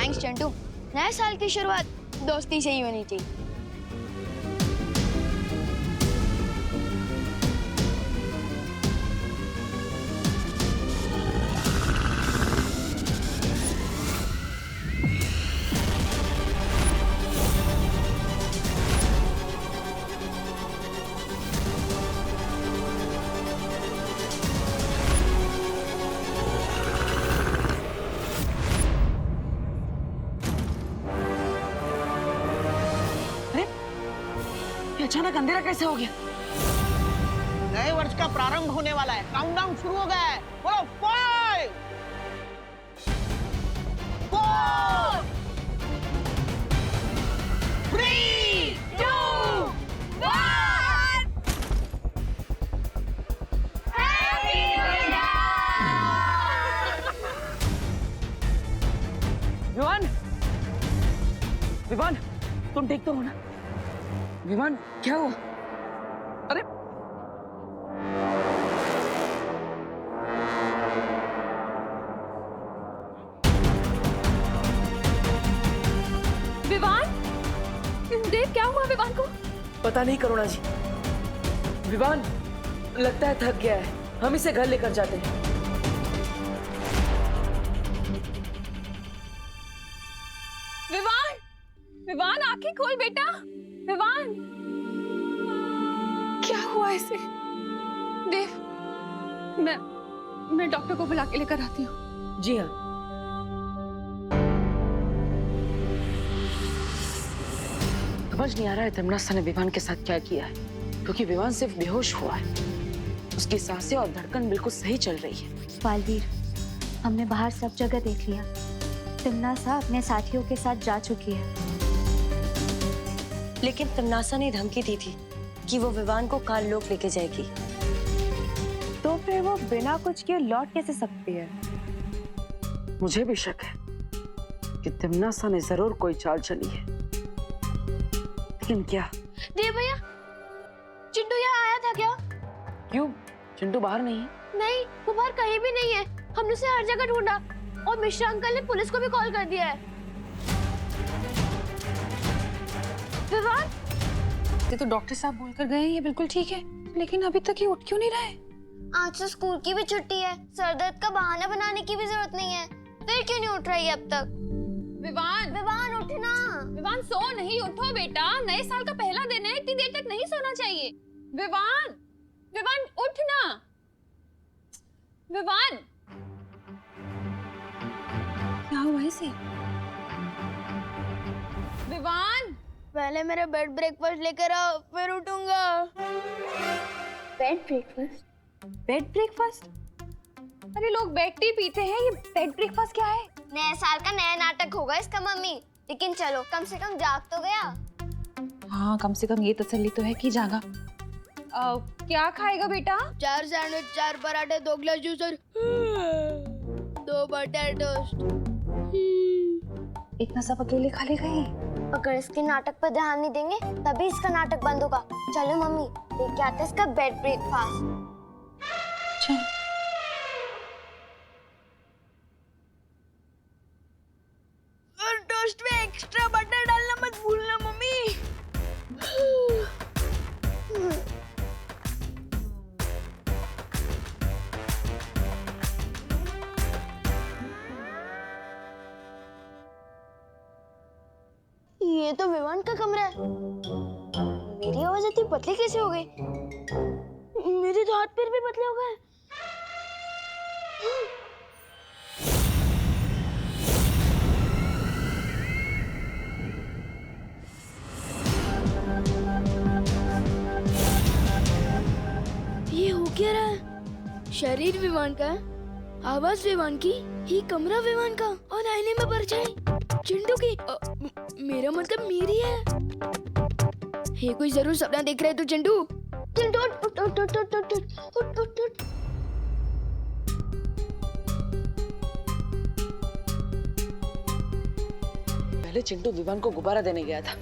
Thanks Chintu. नए साल की शुरुआत दोस्ती से ही होनी चाहिए। अचानक अंधेरा कैसे हो गया? नए वर्ष का प्रारंभ होने वाला है, काउंटडाउन शुरू हो गया है। बोलो 5 4 3 2 1 happy new year. Vivaan, Vivaan, तुम ठीक तो हो ना? विमान, क्या हुआ? अरे विवान, देव क्या हुआ विवान को? पता नहीं करुणा जी, विवान लगता है थक गया है, हम इसे घर लेकर जाते हैं। विवान, विवान आंखें खोल बेटा। विवान, क्या हुआ इसे? देव, मैं डॉक्टर को बुला के लेकर आती हूँ। जी हाँ। समझ नहीं आ रहा है तमन्ना ने विवान के साथ क्या किया है, क्योंकि विवान सिर्फ बेहोश हुआ है, उसकी सांसें और धड़कन बिल्कुल सही चल रही है। बालवीर, हमने बाहर सब जगह देख लिया। तमन्ना अपने साथियों के साथ जा चुकी है। लेकिन तमन्ना ने धमकी दी थी कि वो विवान को काललोक लेके जाएगी। तो फिर वो बिना कुछ किए लौट कैसे सकती है? मुझे भी शक है कि तमन्ना ने जरूर कोई चाल चली है, लेकिन क्या? देव भैया, चिंटू यहाँ आया था क्या? क्यों? चिंटू बाहर नहीं है? नहीं, वो बाहर कहीं भी नहीं है। हमने उसे हर जगह ढूंढा और मिश्रा अंकल ने पुलिस को भी कॉल कर दिया है। विवान, ये तो डॉक्टर साहब बोलकर गए हैं ये बिल्कुल ठीक है, लेकिन अभी तक ये उठ क्यों नहीं रहा है? आज तो स्कूल की भी छुट्टी है, सर दर्द का बहाना बनाने की भी जरूरत नहीं है। फिर क्यों नहीं उठ रही है अब तक? विवान, विवान उठना। विवान सो नहीं, उठो बेटा, नए साल का पहला दिन है, इतनी देर तक नहीं सोना चाहिए। विवान, विवान उठना। विवान, क्या हुआ इसे? विवान, पहले मेरा बेड ब्रेकफास्ट लेकर आओ, फिर उठूंगा। Bed breakfast? Bed breakfast? अरे लोग बेड टी पीते हैं, ये बेड ब्रेकफास्ट क्या है? नए साल का नया नाटक होगा इसका मम्मी। लेकिन चलो, कम से कम जाग तो गया। हाँ, कम से कम ये तसल्ली तो है कि जागा। क्या खाएगा बेटा? 4 सैंडविच, 4 पराठे, 2 ग्लास जूस और 2 बटर टोस्ट। इतना सब अकेले खा लेगा ये? अगर इसके नाटक पर ध्यान नहीं देंगे तभी इसका नाटक बंद होगा। चलो मम्मी, लेके आते हैं इसका बेड ब्रेकफास्ट। चल। और टोस्ट में एक्स्ट्रा बटर डालना मत भूलना मम्मी। ये तो विवान का कमरा है। मेरी आवाज इतनी पतली कैसे हो गई? मेरे तो हाथ पैर भी पतले हो गए। ये हो क्या रहा है? शरीर विवान का है, आवाज विवान की, ये कमरा विवान का और आईने में परछाई चिंटू की। मेरा मतलब मेरी है। ये कोई जरूर सपना देख रहा है तू चिंटू। चिंटू उठ उठ उठ उठ उठ उठ उठ उठ उठ। पहले चिंटू विवान को गुब्बारा देने गया था,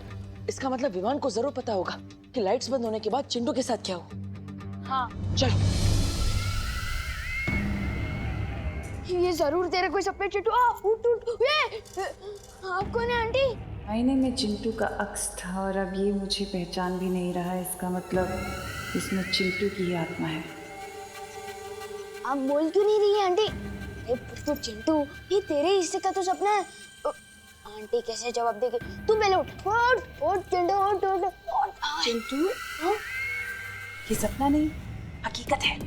इसका मतलब विवान को जरूर पता होगा कि लाइट्स बंद होने के बाद चिंटू के साथ क्या हुआ। हाँ, चलो। ये जरूर तेरे कोई सपने चिंटू। उठ उठ, ये आप कौन है आंटी? आईने में चिंटू का अक्स था और अब ये मुझे पहचान भी नहीं रहा। इसका मतलब इसमें चिंटू की ही आत्मा है। आप बोल क्यों नहीं रही है आंटी? अरे तो चिंटू, ये तेरे हिस्से का तो सपना है। आंटी कैसे जवाब देगी? तू पहले उठ उठ उठ चिंटू, उठ उठ उठ। चिंटू, ये सपना नहीं, हकीकत है।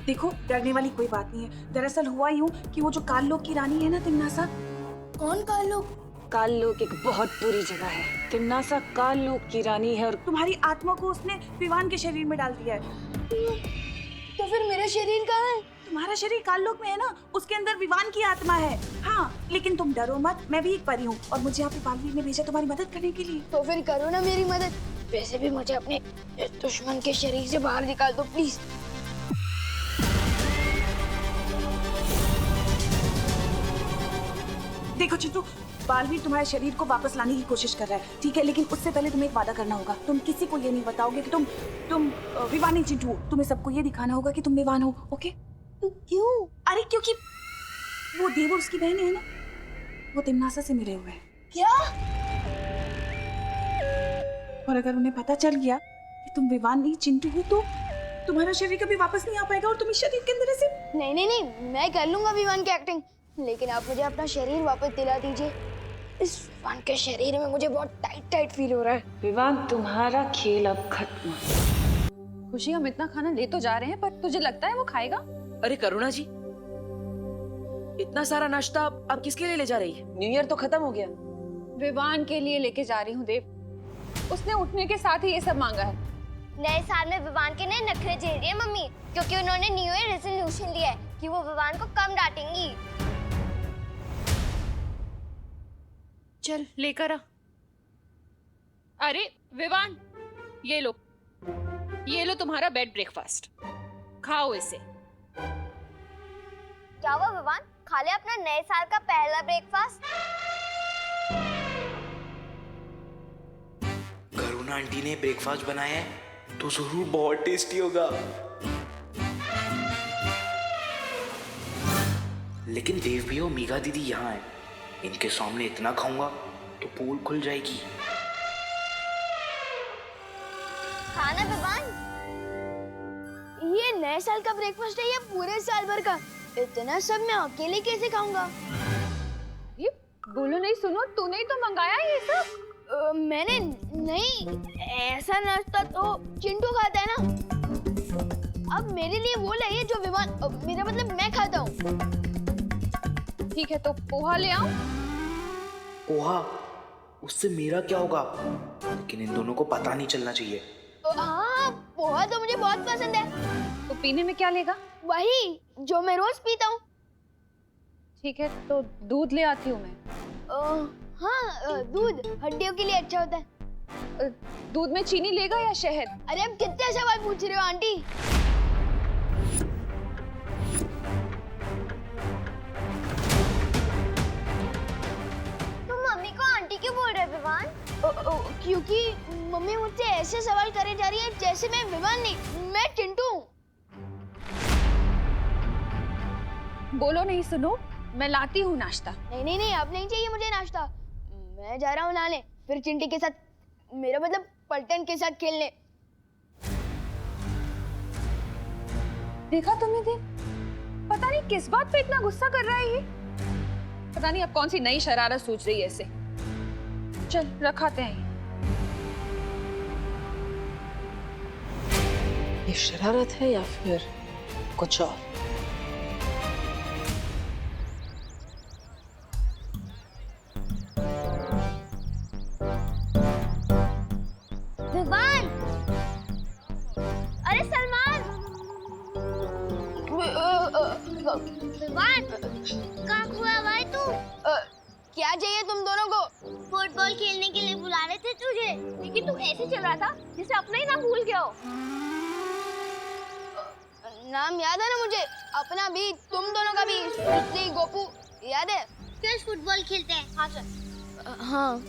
देखो, डरने वाली कोई बात नहीं है। दरअसल हुआ यूं कि वो जो काल लोक की रानी है ना तिम्नासा। कौन काल लोक? काल लोक एक बहुत बुरी जगह है। तिम्नासा काल लोक की रानी है और तुम्हारी आत्मा को उसने विवान के शरीर में डाल दिया है। तो फिर मेरा शरीर कहाँ है? तुम्हारा शरीर काल लोक में है ना, उसके अंदर विवान की आत्मा है। हाँ, लेकिन तुम डरो मत, मैं भी एक परी हूँ और मुझे यहाँ पे बालवीर ने भेजा तुम्हारी मदद करने के लिए। तो फिर करो ना मेरी मदद। वैसे भी मुझे अपने दुश्मन के शरीर से बाहर निकाल दो प्लीज। देखो चिंटू, बालवीर तुम्हारे शरीर को वापस लाने की कोशिश कर रहा है, ठीक है? लेकिन उससे पहले तुम्हें एक वादा करना होगा। तुम किसी को ये नहीं बताओगे कि तुम विवान नहीं चिंटू हो। तुम्हें सबको ये दिखाना होगा कि तुम विवान हो, ओके? क्यों? अरे क्योंकि वो देव और उसकी बहन है ना, वो तिम्नासा से मिले हुए हैं। क्या? और अगर उन्हें पता चल गया कि तुम विवान नहीं चिंटू हो तो तुम्हारा शरीर कभी वापस नहीं आ पाएगा और तुम इस शरीर के अंदर ऐसे। नहीं नहीं नहीं, मैं कर लूंगा विवान की एक्टिंग, लेकिन आप मुझे अपना शरीर वापस दिला दीजिए। इस विवान के शरीर में मुझे बहुत टाइट टाइट फील हो रहा है। विवान, तुम्हारा खेल अब खत्म। खुशी, हम इतना खाना ले तो जा रहे हैं, पर तुझे लगता है वो खाएगा? अरे करुणा जी, इतना सारा नाश्ता अब किसके लिए ले जा रही है? न्यू ईयर तो खत्म हो गया। विवान के लिए लेके जा रही हूँ देव। उसने उठने के साथ ही ये सब मांगा है। नए साल में विवान के नए नखरे झेल रही है मम्मी, क्योंकि उन्होंने न्यू ईयर रेजोल्यूशन लिया है कि वो विवान को कम डांटेंगी। चल लेकर आ। अरे विवान, ये लो तुम्हारा बेड ब्रेकफास्ट, खाओ इसे। क्या हुआ विवान, खा ले अपना नए साल का पहला ब्रेकफास्ट। करुणा आंटी ने ब्रेकफास्ट बनाया है तो जरूर बहुत टेस्टी होगा। लेकिन देव भी और मीगा दीदी यहाँ है, इनके सामने इतना खाऊंगा तो पोल खुल जाएगी। खाना विवान, ये नए साल का ब्रेकफास्ट है या पूरे साल भर का? इतना सब मैं अकेले कैसे खाऊंगा? ये बोलो नहीं, सुनो, तूने ही तो मंगाया ये सब। मैंने नहीं, ऐसा नाश्ता तो चिंटू खाता है ना। अब मेरे लिए वो लाइए जो विवान, मेरा मतलब मैं खाता हूँ। ठीक है, तो पोहा ले आओ। पोहा? उससे मेरा क्या होगा? लेकिन इन दोनों को पता नहीं चलना चाहिए। हाँ, पोहा तो मुझे बहुत पसंद है। तो पीने में क्या लेगा? वही जो मैं रोज पीता हूँ। ठीक है, तो दूध ले आती हूँ मैं। हाँ, दूध हड्डियों के लिए अच्छा होता है। दूध में चीनी लेगा या शहद? अरे अब कितने सवाल पूछ रहे हो आंटी? तुम मम्मी को आंटी क्यों बोल रहे विवान? क्योंकि मम्मी मुझसे ऐसे सवाल करे जा रही है जैसे मैं विवान नहीं, मैं चिंटू हूँ। बोलो नहीं, सुनो, मैं लाती हूँ नाश्ता। नहीं नहीं नहीं, अब नहीं चाहिए मुझे नाश्ता। मैं जा रहा हूँ लाने, फिर चिंटी के साथ, मेरा मतलब पलटन के साथ खेलने। देखा तुमने देव, पता नहीं किस बात पे इतना गुस्सा कर रहा है ये। पता नहीं अब कौन सी नई शरारत सोच रही है ऐसे। चल रखाते हैं। ये शरारत है या फिर कुछ और? विवान, अरे सलमान, विवान, कहाँ हुआ भाई तू? क्या चाहिए तुम दोनों को? फुटबॉल खेलने के लिए बुला रहे थे तुझे, लेकिन तू ऐसे चल रहा था जैसे अपना ही नाम भूल गया हो। नाम याद है ना मुझे, अपना भी, तुम दोनों का भी, सुश्री, गोपू, याद है? चल फुटबॉल खेलते हैं। हाँ चल। हाँ।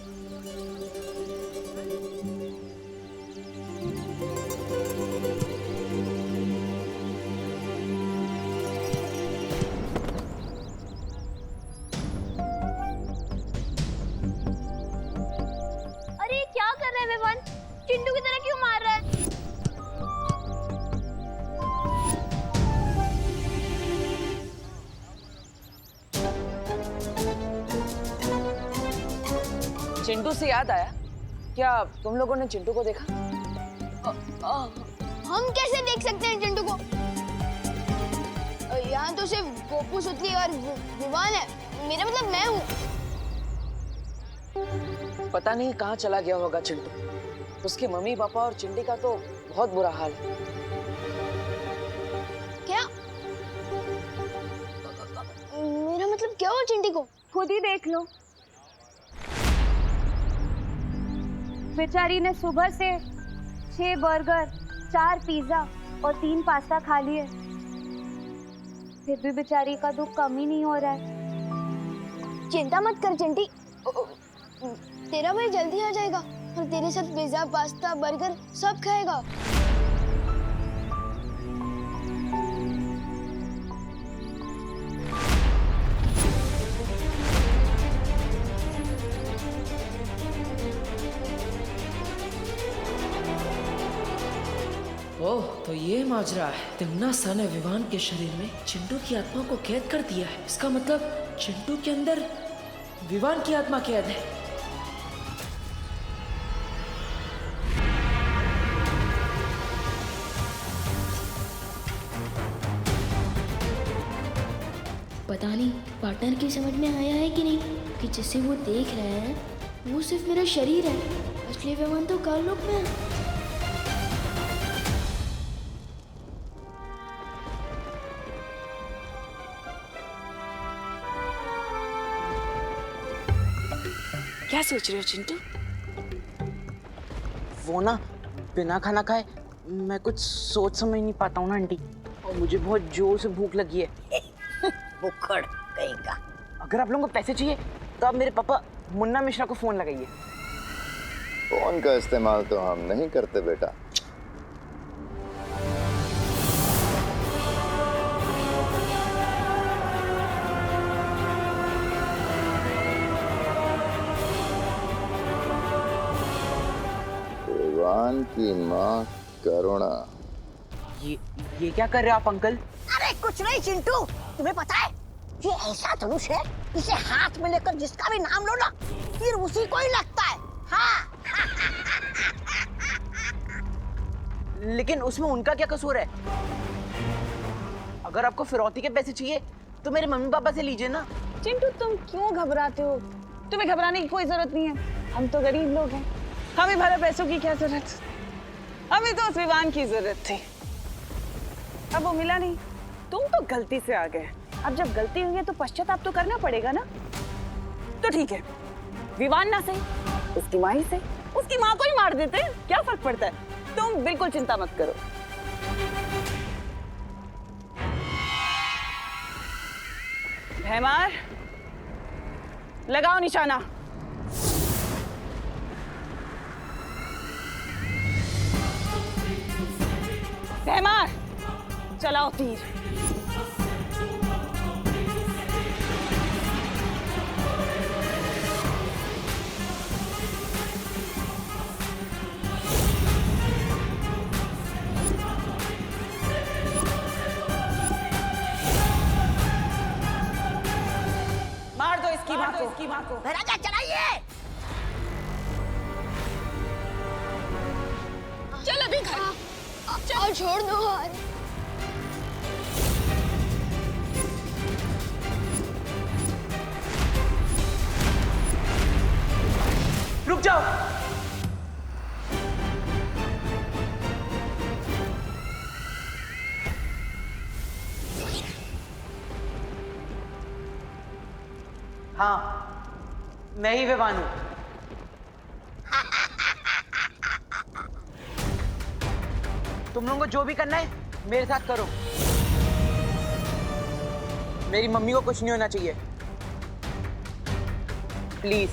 चिंटू से याद आया, क्या तुम लोगों ने चिंटू को देखा? हम कैसे देख सकते हैं चिंटू को? यहाँ तो सिर्फ गोपू, सुतली और विवान है। मेरा मतलब मैं हूँ। पता नहीं कहाँ चला गया होगा चिंटू। उसके मम्मी पापा और चिंटी का तो बहुत बुरा हाल है। क्या? मेरा मतलब क्या हुआ चिंटी को? खुद ही देख लो। बेचारी ने सुबह से 6 बर्गर, 4 पिज्जा और 3 पास्ता खा लिए, फिर भी बेचारी का दुख कम ही नहीं हो रहा है। चिंता मत कर चिंटी, तेरा भाई जल्दी आ जाएगा और तेरे साथ पिज्जा, पास्ता, बर्गर सब खाएगा। ओह, तो ये माजरा है। तिम्नासा ने विवान के शरीर में चिंटू की आत्मा को कैद कर दिया है। इसका मतलब चिंटू के अंदर विवान की आत्मा कैद है। पता नहीं पार्टनर की समझ में आया है कि नहीं कि जिसे वो देख रहे हैं वो सिर्फ मेरा शरीर है, असली विमान तो काललोक में है। क्या सोच रहे हो चिंटू? वो ना बिना खाना खाए मैं कुछ सोच समझ नहीं पाता हूँ ना आंटी, और मुझे बहुत जोर से भूख लगी है। बुक्कड़ कहीं का। अगर आप लोगों को पैसे चाहिए तो आप मेरे पापा मुन्ना मिश्रा को फोन लगाइए। फोन का इस्तेमाल तो हम नहीं करते बेटा। विवान की माँ करुणा। ये क्या कर रहे हो आप अंकल? अरे कुछ नहीं चिंटू, तुम्हें पता है ये ऐसा धनुष है, इसे हाथ में लेकर जिसका भी नाम लो ना फिर उसी को ही लगता है। हाँ। लेकिन उसमें उनका क्या कसूर है? अगर आपको फिरौती के पैसे चाहिए तो मेरे मम्मी पापा से लीजिए ना। चिंटू तुम क्यों घबराते हो? तुम्हें घबराने की कोई जरूरत नहीं है। हम तो गरीब लोग हैं, हमें भला पैसों की क्या जरूरत? हमें तो उस विवान की जरूरत थी, अब वो मिला नहीं। तुम तो गलती से आ गए, अब जब गलती हुई है तो पश्चाताप तो करना पड़ेगा ना। तो ठीक है, विवान ना सही, उसकी माँ ही सही, उसकी माँ को ही मार देते हैं, क्या फर्क पड़ता है? तुम बिल्कुल चिंता मत करो। भैमार, लगाओ निशाना। भैमार, चलाओ तीर। मार दो इसकी माँ को। राजा चलाइए। चल अभी घर चल, छोड़ दो यार। रुक जाओ। हाँ, मैं ही विवान हूं। तुम लोगों को जो भी करना है मेरे साथ करो। मेरी मम्मी को कुछ नहीं होना चाहिए, प्लीज।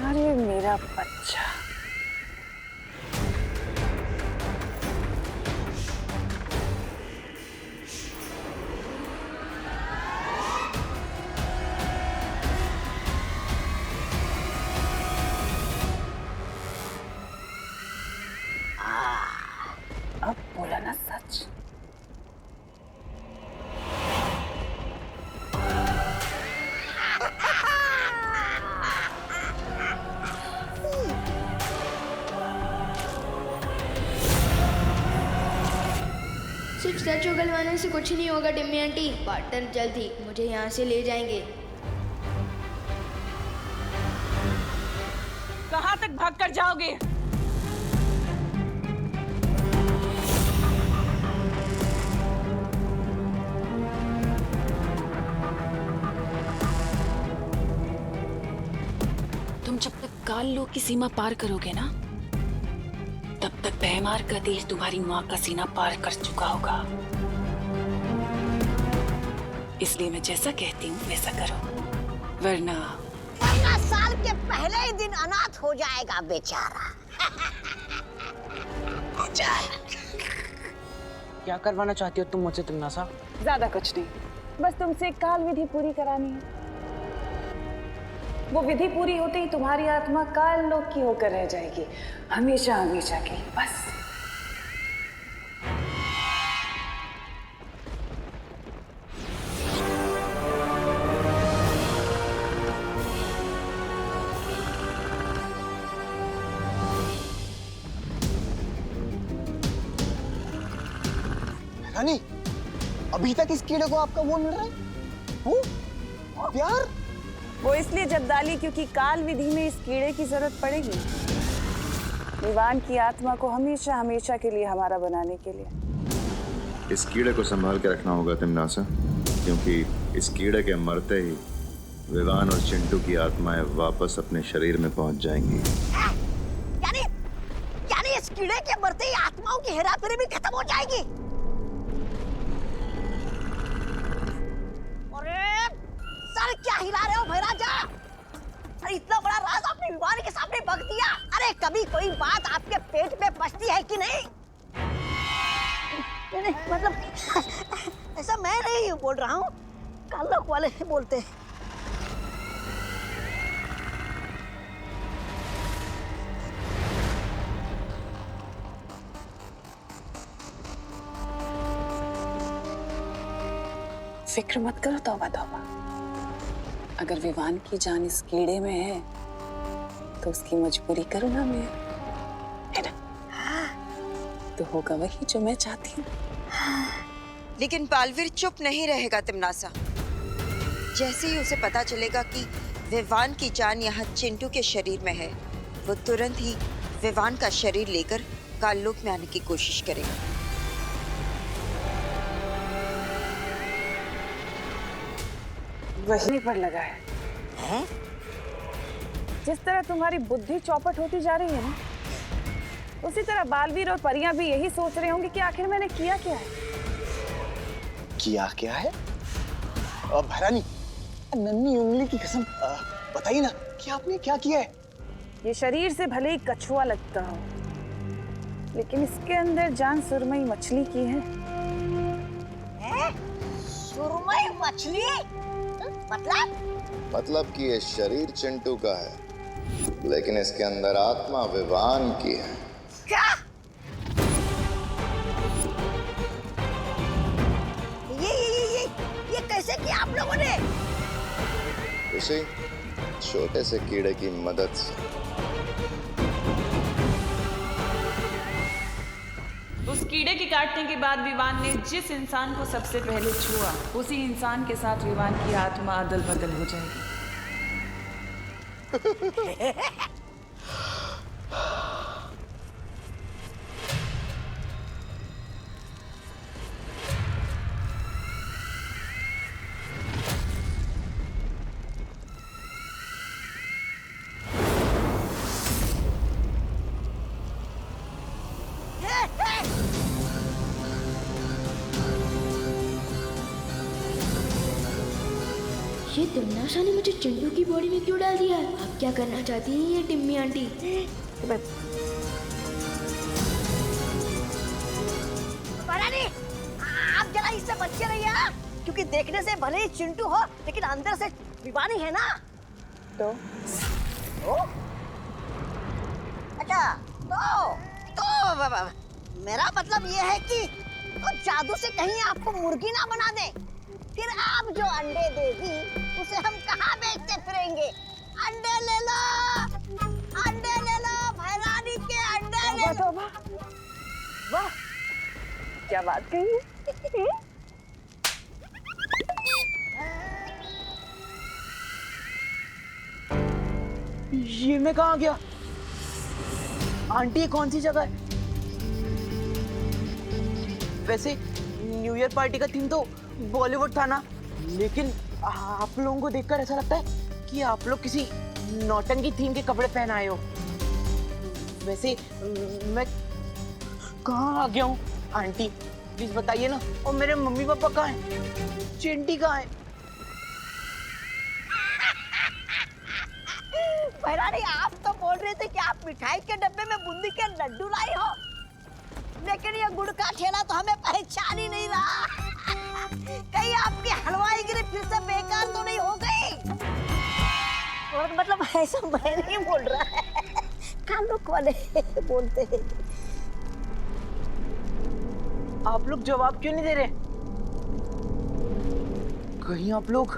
अरे मेरा बच्चा, अब बोला ना सच। सिर्फ सच उगलवाने से कुछ नहीं होगा टिम्मी आंटी। पार्टनर जल्द ही मुझे यहाँ से ले जाएंगे। कहाँ तक भाग कर जाओगे? तुम जब तक काल लोक की सीमा पार करोगे ना, तब तक भयमार का देश तुम्हारी माँ का सीना पार कर चुका होगा। इसलिए मैं जैसा कहती हूँ वैसा करो, वरना 15 साल के पहले ही दिन अनाथ हो जाएगा बेचारा। क्या करवाना चाहती हो तुम मुझसे तिमनासा? ज्यादा कुछ नहीं, बस तुमसे एक काल विधि पूरी करानी है। वो विधि पूरी होते ही तुम्हारी आत्मा काल लोक की होकर रह जाएगी, हमेशा हमेशा के लिए, बस। रानी, अभी तक इस कीड़े को आपका वो मिल रहा है? वो प्यार? वो इसलिए जब्दाली क्योंकि काल विधि में इस कीड़े की जरूरत पड़ेगी, विवान की आत्मा को हमेशा हमेशा के लिए हमारा बनाने के लिए। इस कीड़े को संभाल के रखना होगा तिमनासा, क्योंकि इस कीड़े के मरते ही विवान और चिंटू की आत्माएं वापस अपने शरीर में पहुंच जाएंगी। यानी इस कीड़े के मरते ही आत्माओं की हेराफेरी भी खत्म हो जाएगी। अरे क्या हिला रहे हो भैराजा? अरे इतना बड़ा राज आपने विवान के सामने बक दिया। अरे कभी कोई बात आपके पेट में पचती है कि नहीं? नहीं, मतलब ऐसा मैं नहीं बोल रहा हूँ, कालोक वाले बोलते हैं। फिक्र मत करो तौबा तौबा, अगर विवान की जान इस कीड़े में है तो उसकी मजबूरी करो ना मैं, है ना? तो होगा वही जो मैं चाहती हूँ। लेकिन बालवीर चुप नहीं रहेगा तिमनासा। जैसे ही उसे पता चलेगा कि विवान की जान यहाँ चिंटू के शरीर में है, वो तुरंत ही विवान का शरीर लेकर काललोक में आने की कोशिश करेगा। वही पर लगा है। जिस तरह तुम्हारी बुद्धि चौपट होती जा रही है ना, उसी तरह बालवीर और परियां भी यही सोच रहे होंगे कि आखिर मैंने किया क्या है। किया क्या है? भैरानी, नन्ही उंगली की कसम बताइए ना कि आपने क्या किया है? ये शरीर से भले ही कछुआ लगता हो, लेकिन इसके अंदर जान सुरमई मछली की है। सुरमई मछली? मतलब कि ये शरीर चिंटू का है, लेकिन इसके अंदर आत्मा विवान की है। क्या? ये कैसे किया आप लोगों ने? उसी छोटे से कीड़े की मदद से। उस कीड़े के काटने के बाद विवान ने जिस इंसान को सबसे पहले छुआ, उसी इंसान के साथ विवान की आत्मा अदल बदल हो जाएगी। ये तिमनासा ने मुझे चिंटू की बॉडी में क्यों डाल दिया? आप क्या करना चाहती हैं ये टिम्मी आंटी? आप जरा इससे बच्चे रहिए, क्योंकि देखने से भले ही चिंटू हो, लेकिन अंदर से विवानी है ना। तो अच्छा, तो मेरा मतलब ये है कि तो जादू से कहीं आपको मुर्गी ना बना दे, फिर आप जो अंडे देगी उसे हम कहाँ बेचते फिरेंगे? अंडे ले लो भैरानी के अंडे ले लो। वाह, क्या बात कही है? ये मैं कहाँ गया? आंटी, ये कौन सी जगह है? वैसे न्यू ईयर पार्टी का थीम तो बॉलीवुड था ना, लेकिन आप लोगों को देखकर ऐसा लगता है कि आप लोग किसी नौटंकी थीम के कपड़े पहन आए हो। वैसे मैं कहाँ आ गया हूँ? आंटी प्लीज बताइए ना। और मेरे मम्मी पापा कहाँ हैं? चिंटी कहाँ है? भैरानी, आप तो बोल रहे थे कि आप मिठाई के डब्बे में बूंदी के लड्डू लाई हो, लेकिन ये गुड़ का ठेला तो हमें पहचान ही नहीं रहा। कहीं आपकी हलवाई गिरी फिर से बेकार तो नहीं हो गई? और मतलब ऐसा मैं नहीं बोल रहा है, कामुक वाले बोलते हैं। आप लोग जवाब क्यों नहीं दे रहे? कहीं आप लोग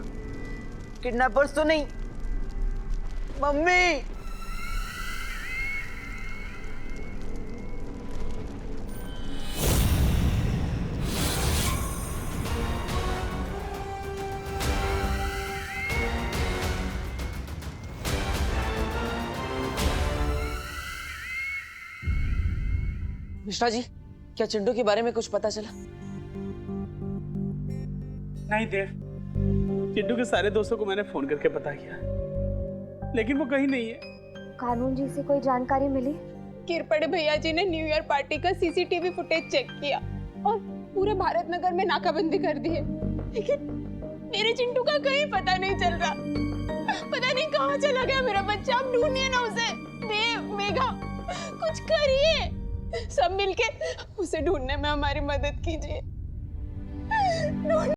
किडनैपर्स तो नहीं? मम्मी! मिश्रा जी, क्या चिंटू के बारे में कुछ पता चला? नहीं देव, चिंटू के सारे दोस्तों को मैंने फोन करके पता किया, लेकिन वो कहीं नहीं है। कानून जी से कोई जानकारी मिली? किरपड़े भैया जी ने न्यू ईयर पार्टी का सीसीटीवी फुटेज चेक किया और पूरे भारत नगर में नाकाबंदी कर दी है, लेकिन मेरे चिंटू का कहीं पता नहीं चल रहा। पता नहीं कहाँ चला गया मेरा बच्चा। आप ढूंढिए ना उसे। देव, मेघा, कुछ करिए। सब मिलके उसे ढूंढने में हमारी मदद कीजिए।